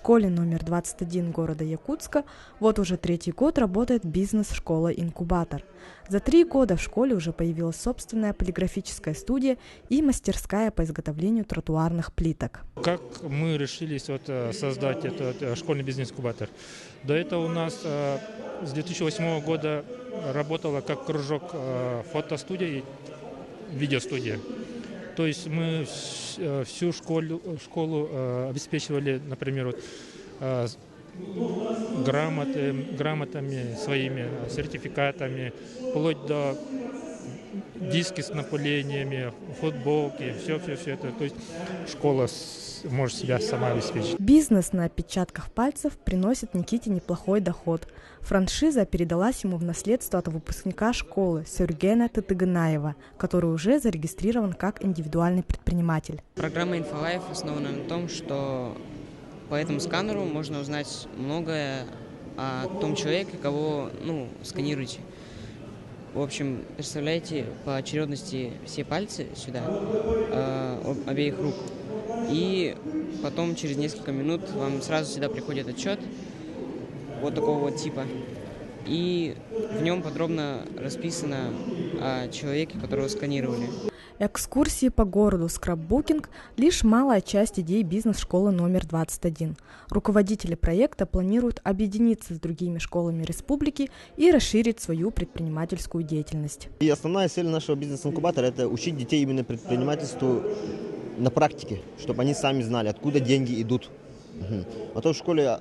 школе номер 21 города Якутска вот уже 3-й год работает бизнес-школа-инкубатор. За 3 года в школе уже появилась собственная полиграфическая студия и мастерская по изготовлению тротуарных плиток. Как мы решились создать этот школьный бизнес-инкубатор? До этого у нас с 2008 года работала как кружок фотостудия и видеостудия. То есть мы всю школу обеспечивали, например, грамотами своими, сертификатами, вплоть до диски с напылениями, футболки, все это. То есть школа может себя сама обеспечить. Бизнес на отпечатках пальцев приносит Никите неплохой доход. Франшиза передалась ему в наследство от выпускника школы Сюргена Тытыгынаева, который уже зарегистрирован как индивидуальный предприниматель. Программа InfoLife основана на том, что по этому сканеру можно узнать многое о том человеке, кого сканируете. В общем, представляете по очередности все пальцы сюда, обеих рук. И потом через несколько минут вам сразу сюда приходит отчет вот такого вот типа. И в нем подробно расписано о человеке, которого сканировали. Экскурсии по городу скраббукинг – лишь малая часть идей бизнес-школы номер 21. Руководители проекта планируют объединиться с другими школами республики и расширить свою предпринимательскую деятельность. И основная цель нашего бизнес-инкубатора – это учить детей именно предпринимательству на практике, чтобы они сами знали, откуда деньги идут. А то в школе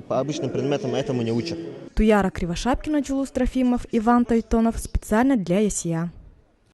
по обычным предметам этому не учат. Туяра Кривошапкина, Джулус Трофимов, Иван Тойтонов специально для ЕСЯ.